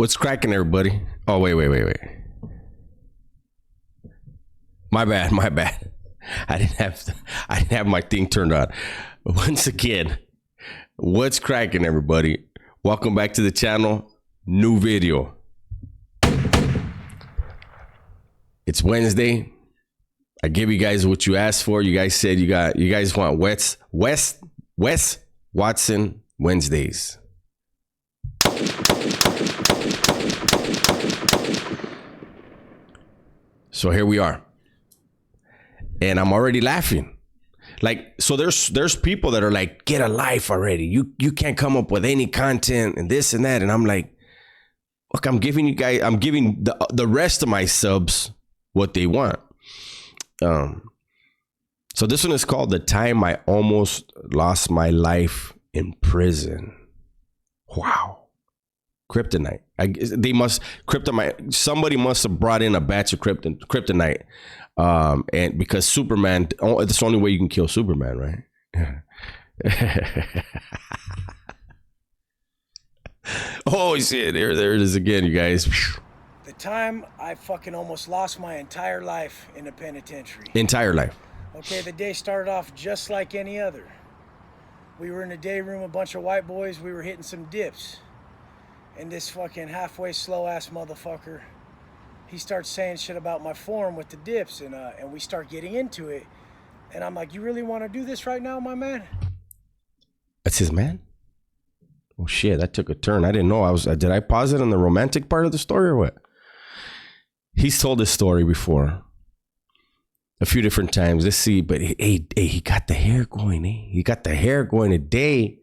What's cracking, everybody? Oh, wait. My bad. I didn't have my thing turned on. Once again, what's cracking, everybody? Welcome back to the channel. New video. It's Wednesday. I give you guys what you asked for. You guys said you guys want Wes Watson Wednesdays. So here we are. And I'm already laughing. Like, so there's people that are like, get a life already. You can't come up with any content and this and that. And I'm like, look, I'm giving the rest of my subs what they want. So this one is called The Time I Almost Lost My Life in Prison. Wow. Kryptonite. Somebody must have brought in a batch of kryptonite. And because Superman, that's the only way you can kill Superman, right? Oh, shit. There it is again, you guys. The time I fucking almost lost my entire life in a penitentiary. Entire life. Okay, the day started off just like any other. We were in a day room, a bunch of white boys. We were hitting some dips. And this fucking halfway slow-ass motherfucker, he starts saying shit about my form with the dips, and we start getting into it. And I'm like, you really want to do this right now, my man? That's his man? Oh, shit, that took a turn. I didn't know. Did I pause it on the romantic part of the story or what? He's told this story before. A few different times. Let's see. But hey, he got the hair going, eh? He got the hair going today.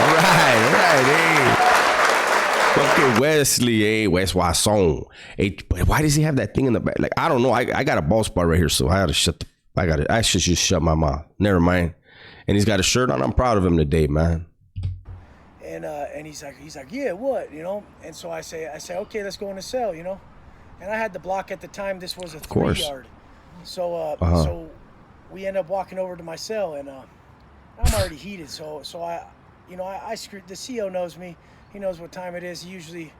All right, hey. Fucking Wesley, Wes Watson. Hey, but why does he have that thing in the back? Like, I don't know. I got a ball spot right here, so I should just shut my mouth. Never mind. And he's got a shirt on. I'm proud of him today, man. And he's like, yeah, what, you know? And so I say, okay, let's go in the cell, you know? And I had the block at the time. This was a 3-yard. So so we end up walking over to my cell, and I'm already heated. So I screwed. The CO knows me. He knows what time it is. He usually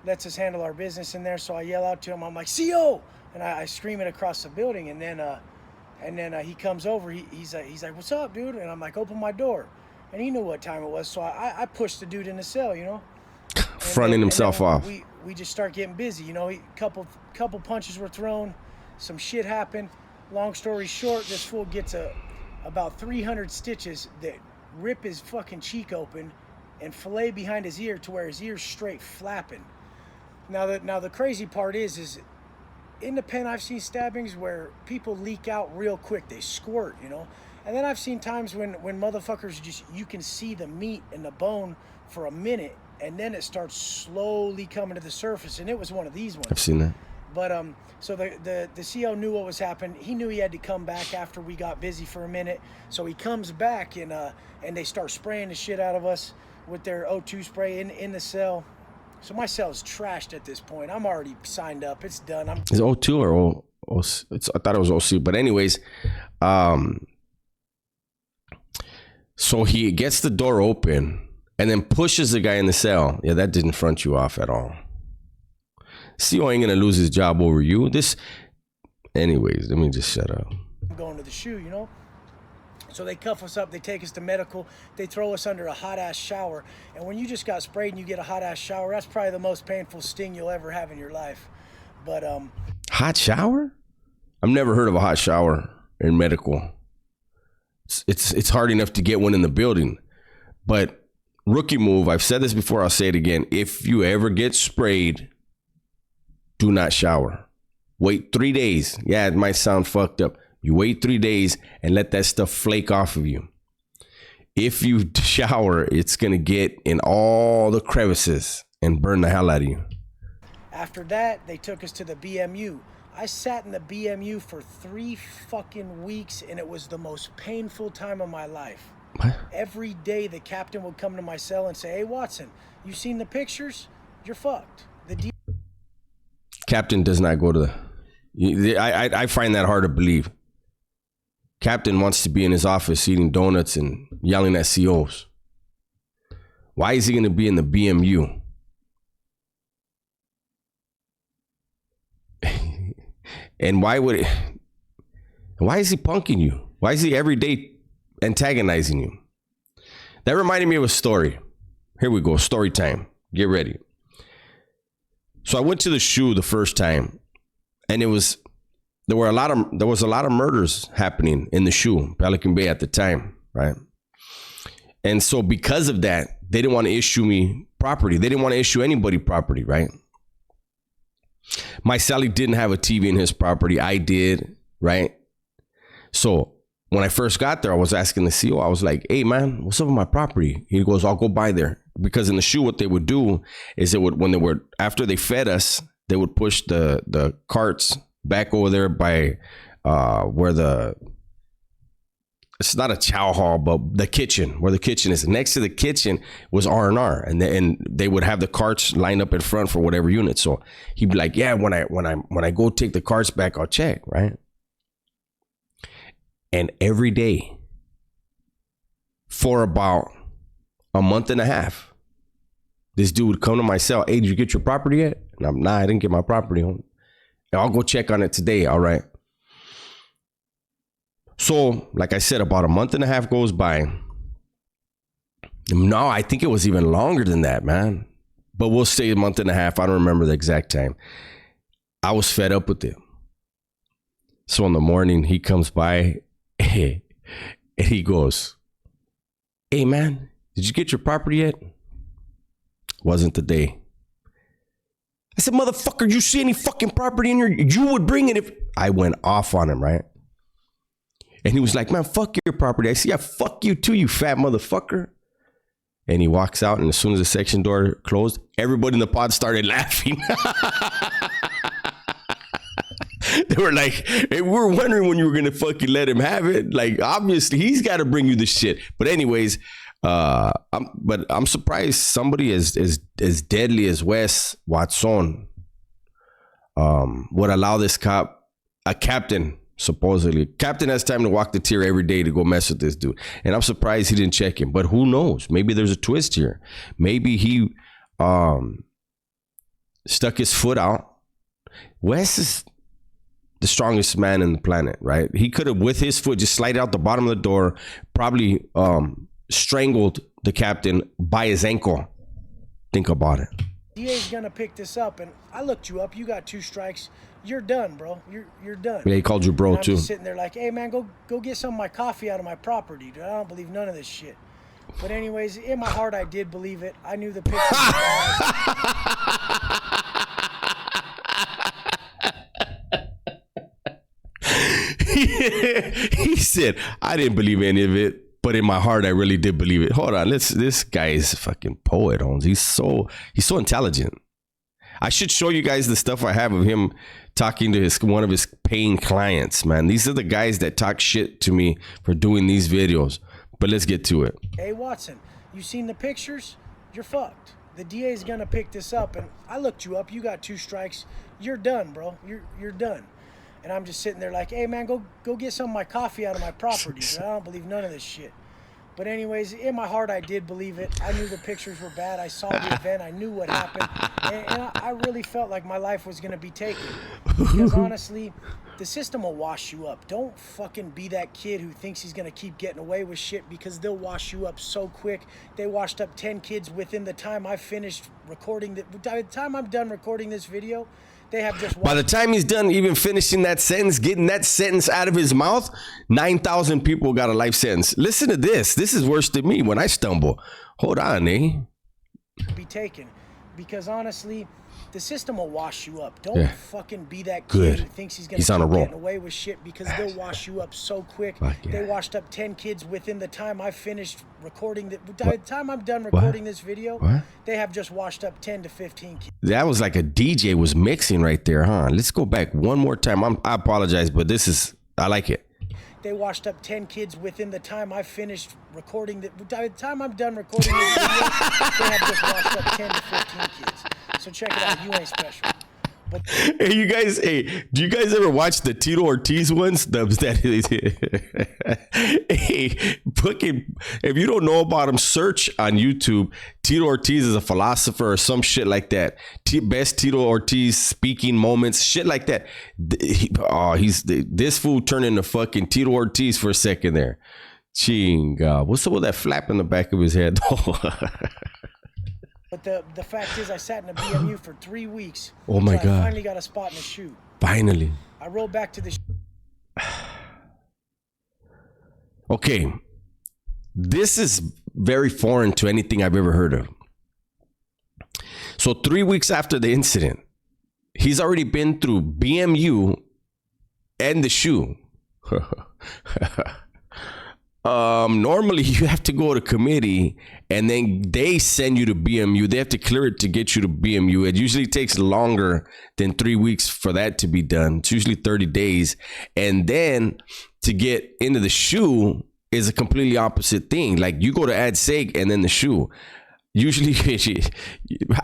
lets us handle our business in there. So I yell out to him. I'm like, CO! And I scream it across the building. And then he comes over. He's like, what's up, dude? And I'm like, open my door. And he knew what time it was. So I pushed the dude in the cell, you know? Fronting himself off. We just start getting busy, you know. Couple punches were thrown. Some shit happened. Long story short, this fool gets about 300 stitches that rip his fucking cheek open and fillet behind his ear to where his ear's straight flapping. Now the crazy part is in the pen I've seen stabbings where people leak out real quick. They squirt, you know. And then I've seen times when motherfuckers just, you can see the meat and the bone for a minute, and then it starts slowly coming to the surface. And it was one of these ones. I've seen that. But so the CO knew what was happening. He knew he had to come back after we got busy for a minute. So he comes back, and they start spraying the shit out of us with their O2 spray in the cell. So my cell is trashed at this point. I'm already signed up. It's done. Is it O2 or I thought it was OC. But anyways, so he gets the door open and then pushes the guy in the cell. Yeah, that didn't front you off at all. CO ain't gonna lose his job over you. Anyways, let me just shut up. I'm going to the shoe, you know? So they cuff us up, they take us to medical, they throw us under a hot ass shower. And when you just got sprayed and you get a hot ass shower, that's probably the most painful sting you'll ever have in your life. But hot shower? I've never heard of a hot shower in medical. It's hard enough to get one in the building. But rookie move, I've said this before, I'll say it again. If you ever get sprayed, do not shower. Wait 3 days. Yeah, it might sound fucked up. You wait 3 days and let that stuff flake off of you. If you shower, it's going to get in all the crevices and burn the hell out of you. After that, they took us to the BMU. I sat in the BMU for 3 fucking weeks, and it was the most painful time of my life. What? Every day, the captain would come to my cell and say, hey, Watson, you seen the pictures? You're fucked. Captain does not go to the... I find that hard to believe. Captain wants to be in his office eating donuts and yelling at COs. Why is he going to be in the BMU? And why is he punking you? Why is he every day antagonizing you? That reminded me of a story. Here we go. Story time. Get ready. So I went to the shoe the first time, and there was a lot of murders happening in the shoe, Pelican Bay at the time, right? And so because of that, they didn't want to issue me property. They didn't want to issue anybody property, right? My Sally didn't have a TV in his property. I did, right? So when I first got there, I was asking the CO, I was like, hey man, what's up with my property? He goes, I'll go by there. Because in the shoe, what they would do is after they fed us, they would push the carts back over there by it's not a chow hall, but the kitchen, where the kitchen is. Next to the kitchen was R&R, and they would have the carts lined up in front for whatever unit. So he'd be like, yeah, when I go take the carts back, I'll check, right? And every day for about a month and a half, this dude would come to my cell. Hey, did you get your property yet? And I'm, nah, I didn't get my property home. I'll go check on it today. All right. So, like I said, about a month and a half goes by. No, I think it was even longer than that, man. But we'll say a month and a half. I don't remember the exact time. I was fed up with it. So in the morning, he comes by and he goes, hey, man, did you get your property yet? Wasn't the day. I said, motherfucker, you see any fucking property in here? You would bring it if... I went off on him, right? And he was like, man, fuck your property. I said, yeah, fuck you too, you fat motherfucker. And he walks out, and as soon as the section door closed, everybody in the pod started laughing. They were like, hey, we were wondering when you were going to fucking let him have it. Like, obviously, he's got to bring you the shit. But anyways, I'm surprised somebody as deadly as Wes Watson would allow this a captain, supposedly. Captain has time to walk the tier every day to go mess with this dude. And I'm surprised he didn't check him. But who knows? Maybe there's a twist here. Maybe he stuck his foot out. Wes is the strongest man in the planet, right? He could have, with his foot, just slid out the bottom of the door, probably strangled the captain by his ankle. Think about it. DA's gonna pick this up, and I looked you up. You got 2 strikes. You're done, bro. You're done. Yeah, he called you bro, I'm too. Just sitting there like, hey, man, go get some of my coffee out of my property, dude. I don't believe none of this shit. But anyways, in my heart, I did believe it. I knew the picture. He said, I didn't believe any of it, but in my heart, I really did believe it. Hold on. This guy is a fucking poet, Holmes. He's so intelligent. I should show you guys the stuff I have of him talking to one of his paying clients, man. These are the guys that talk shit to me for doing these videos. But let's get to it. Hey, Watson, you seen the pictures? You're fucked. The DA's gonna pick this up, and I looked you up. You got 2 strikes. You're done, bro. You're done. And I'm just sitting there like, hey, man, go get some of my coffee out of my property. Dude. I don't believe none of this shit. But anyways, in my heart, I did believe it. I knew the pictures were bad. I saw the event. I knew what happened. And I really felt like my life was going to be taken. Because honestly, the system will wash you up. Don't fucking be that kid who thinks he's going to keep getting away with shit, because they'll wash you up so quick. They washed up 10 kids within the time I finished recording. By the time I'm done recording this video, they have just... By the time he's done even finishing that sentence, getting that sentence out of his mouth, 9,000 people got a life sentence. Listen to this. This is worse than me when I stumble. Hold on, eh? Be taken. Because honestly, the system will wash you up. Don't fucking be that kid who thinks he's going to keep getting away with shit, because they'll wash you up so quick. They washed up 10 kids within the time I finished recording. By the time I'm done recording this video, they have just washed up 10 to 15 kids. That was like a DJ was mixing right there, huh? Let's go back one more time. I apologize, but I like it. They washed up 10 kids within the time I finished recording. By the time I'm done recording this video, they have just washed up 10 to 15 kids. So check it out. You ain't special. Hey, you guys. Hey, do you guys ever watch the Tito Ortiz ones? Hey, fucking. If you don't know about him, search on YouTube. Tito Ortiz is a philosopher or some shit like that. Best Tito Ortiz speaking moments, shit like that. This fool turned into fucking Tito Ortiz for a second there. Chinga. What's up with that flap in the back of his head? But the fact is, I sat in a BMU for 3 weeks. Oh my God. I finally got a spot in the shoe. Finally. I rolled back to the Okay. This is very foreign to anything I've ever heard of. So 3 weeks after the incident, he's already been through BMU and the shoe. Normally you have to go to committee and then they send you to BMU. They have to clear it to get you to BMU. It usually takes longer than 3 weeks for that to be done. It's usually 30 days. And then to get into the shoe is a completely opposite thing. Like you go to AdSeg and then the shoe. Usually,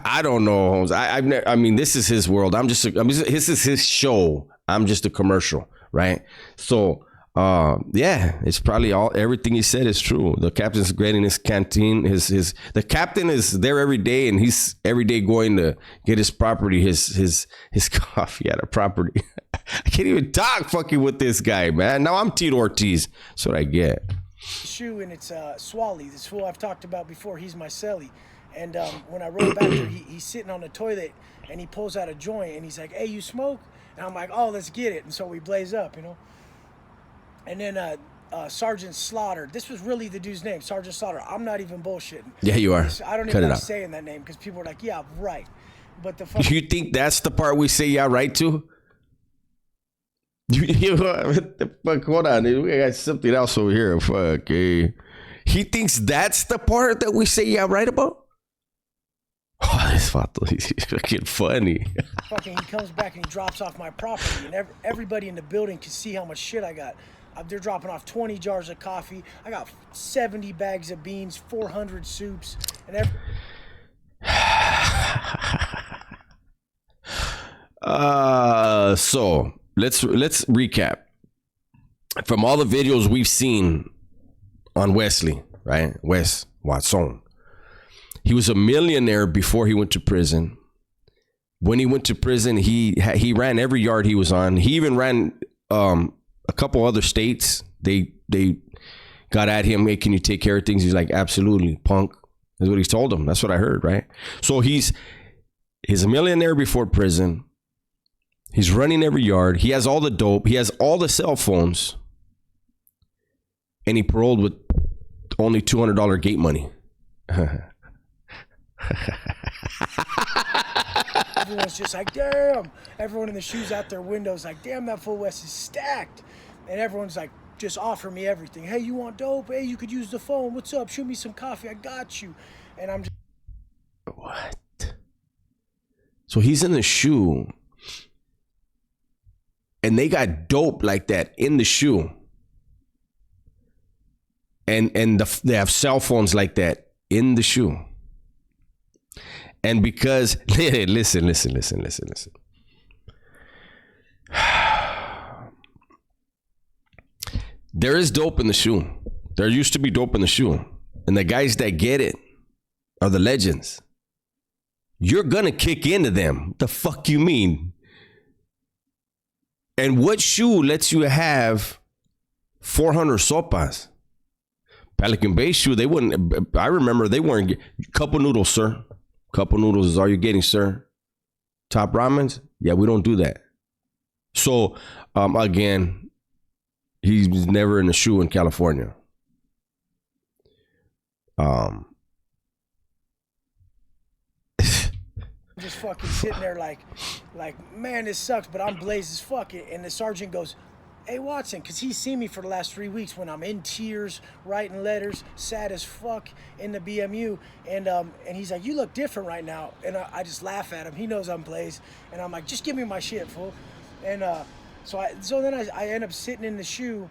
I don't know. I mean, this is his world. This is his show. I'm just a commercial, right? So, yeah, it's probably everything he said is true. The captain's great in his canteen. The captain is there every day, and he's every day going to get his property, his coffee at a property. I can't even talk fucking with this guy, man. Now I'm Tito Ortiz. That's what I get. Shoe, and it's Swally, this fool I've talked about before. He's my celly. And when I roll back there, he's sitting on the toilet and he pulls out a joint and he's like, "Hey, you smoke?" And I'm like, "Oh, let's get it." And so we blaze up, you know. And then Sergeant Slaughter, this was really the dude's name, Sergeant Slaughter. I'm not even bullshitting. Yeah, you are. I don't even like saying that name because people are like, "Yeah, right." But the fucking, you think that's the part we say "yeah, right" to? What the fuck? Hold on, dude. We got something else over here. Fuck. Hey. He thinks that's the part that we say "yeah, right" about? Oh, this vato, he's fucking funny. Fucking, he comes back and he drops off my property, and everybody in the building can see how much shit I got. They're dropping off 20 jars of coffee. I got 70 bags of beans, 400 soups, and so let's recap. From all the videos we've seen on Wesley, right? Wes Watson. He was a millionaire before he went to prison. When he went to prison, he ran every yard he was on. He even ran a couple other states. They got at him, "Hey, can you take care of things?" He's like, "Absolutely, punk." That's what he told them. That's what I heard, right? So he's a millionaire before prison. He's running every yard. He has all the dope. He has all the cell phones. And he paroled with only $200 gate money. Everyone's just like, "Damn." Everyone in the shoes out their windows like, "Damn, that full West is stacked." And everyone's like, just offer me everything. "Hey, you want dope? Hey, you could use the phone. What's up? Shoot me some coffee. I got you." And I'm just... What? So he's in the shoe. And they got dope like that in the shoe. And they have cell phones like that in the shoe. And because, listen. There is dope in the shoe. There used to be dope in the shoe. And the guys that get it are the legends. You're going to kick into them. The fuck you mean? And what shoe lets you have 400 sopas? Pelican Bay shoe, they wouldn't, I remember they weren't, couple noodles, sir. Couple noodles is all you're getting, sir. Top ramens? Yeah, we don't do that. So, again, he's never in a shoe in California. Just fucking sitting there like, "Man, this sucks, but I'm blazed as fuck." And the sergeant goes, "Hey, Watson," because he's seen me for the last 3 weeks when I'm in tears, writing letters, sad as fuck in the BMU. And he's like, "You look different right now." And I just laugh at him. He knows I'm blazed. And I'm like, "Just give me my shit, fool." And so then I end up sitting in the shoe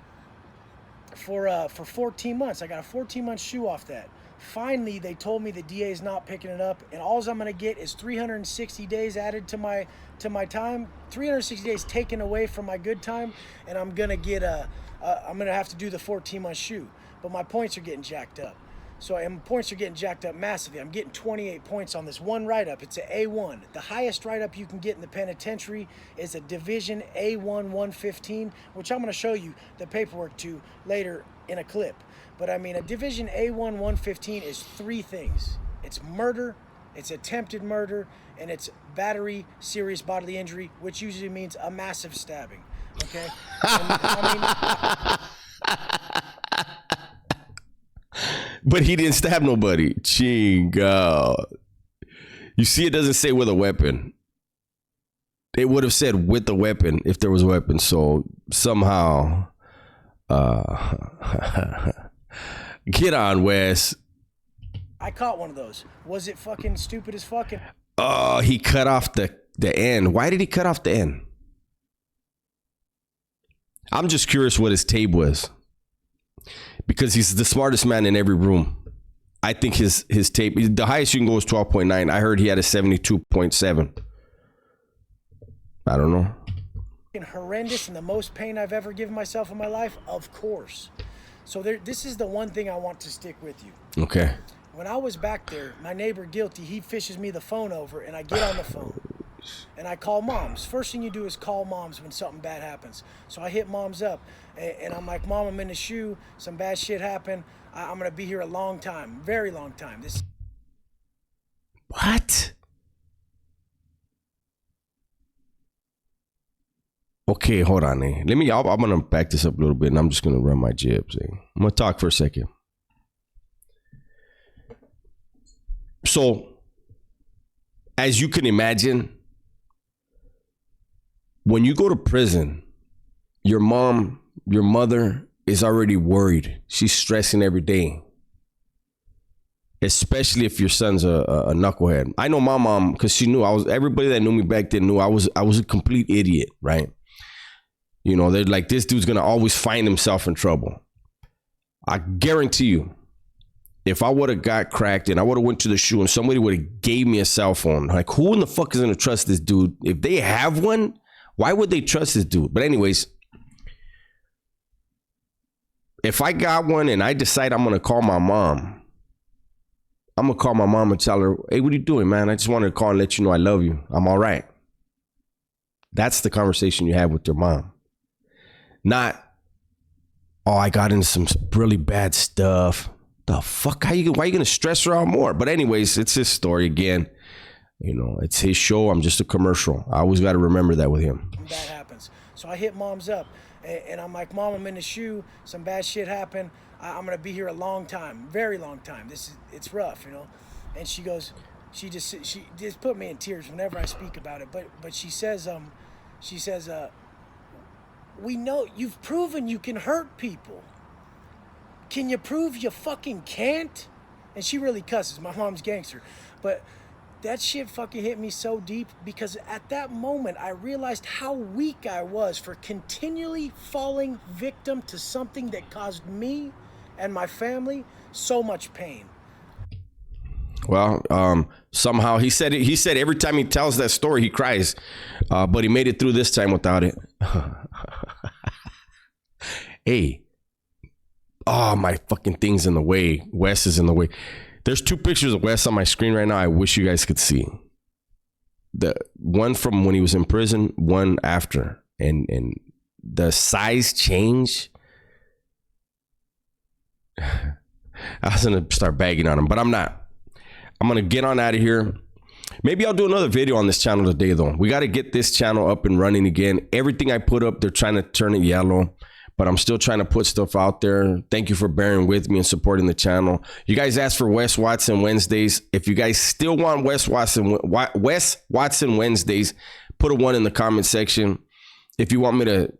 for 14 months. I got a 14-month shoe off that. Finally, they told me the DA is not picking it up, and all I'm going to get is 360 days added to my time, 360 days taken away from my good time, and I'm going to get I'm going to have to do the 14-month shoe. But my points are getting jacked up. And my points are getting jacked up massively. I'm getting 28 points on this one write-up. It's an A1. The highest write-up you can get in the penitentiary is a Division A1 115, which I'm going to show you the paperwork to later in a clip. But I mean, a Division A1 115 is 3 things. It's murder, it's attempted murder, and it's battery, serious bodily injury, which usually means a massive stabbing. Okay? And, I mean, but he didn't stab nobody. Chingo. You see, it doesn't say with a weapon. It would have said with a weapon if there was a weapon. So somehow, get on, Wes. I caught one of those. Was it fucking stupid as fucking? Oh, he cut off the end. Why did he cut off the end? I'm just curious what his tape was. Because he's the smartest man in every room. I think his tape, the highest you can go is 12.9. I heard he had a 72.7. I don't know. Horrendous and the most pain I've ever given myself in my life, of course. So this is the one thing I want to stick with you. Okay. When I was back there, my neighbor Guilty, he fishes me the phone over, and I get on the phone. And I call moms. First thing you do is call moms when something bad happens. So I hit moms up, and I'm like, Mom, I'm in the shoe. Some bad shit happened. I'm going to be here a long time, very long time. What? Okay, hold on. I'm going to back this up a little bit, and I'm just going to run my jibs. I'm going to talk for a second. So, as you can imagine, when you go to prison, your mother is already worried. She's stressing every day. Especially if your son's a knucklehead. I know my mom, because she knew everybody that knew me back then knew I was a complete idiot, right? You know, they're like, this dude's gonna always find himself in trouble. I guarantee you, if I would have got cracked and I would have went to the shoe and somebody would have gave me a cell phone, like, who in the fuck is gonna trust this dude? If they have one, why would they trust this dude? But anyways, if I got one and I decide I'm gonna call my mom, I'm gonna call my mom and tell her, hey, what are you doing, man? I just wanted to call and let you know I love you. I'm all right. That's the conversation you have with your mom. Not, oh, I got into some really bad stuff. The fuck? Why are you going to stress her out more? But anyways, it's his story again. You know, it's his show. I'm just a commercial. I always got to remember that with him. That happens. So I hit moms up and I'm like, Mom, I'm in the shoe. Some bad shit happened. I'm going to be here a long time, very long time. It's rough, you know? And she goes, she just put me in tears whenever I speak about it. But she says, we know you've proven you can hurt people. Can you prove you fucking can't? And she really cusses. My mom's gangster. But that shit fucking hit me so deep because at that moment I realized how weak I was for continually falling victim to something that caused me and my family so much pain. Well, somehow he said every time he tells that story he cries, but he made it through this time without it. Hey, oh, my fucking thing's in the way. Wes is in the way. There's 2 pictures of Wes on my screen right now. I wish you guys could see. The one from when he was in prison, one after, and the size change. I was gonna start bagging on him, but I'm not. I'm gonna get on out of here. Maybe I'll do another video on this channel today, though. We got to get this channel up and running again. Everything I put up, they're trying to turn it yellow, but I'm still trying to put stuff out there. Thank you for bearing with me and supporting the channel. You guys asked for Wes Watson Wednesdays. If you guys still want Wes Watson Wednesdays, put a 1 in the comment section. If you want me to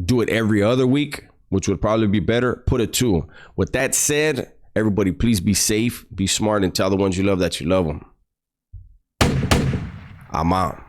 do it every other week, which would probably be better, put a 2. With that said, everybody, please be safe, be smart, and tell the ones you love that you love them. I'm out.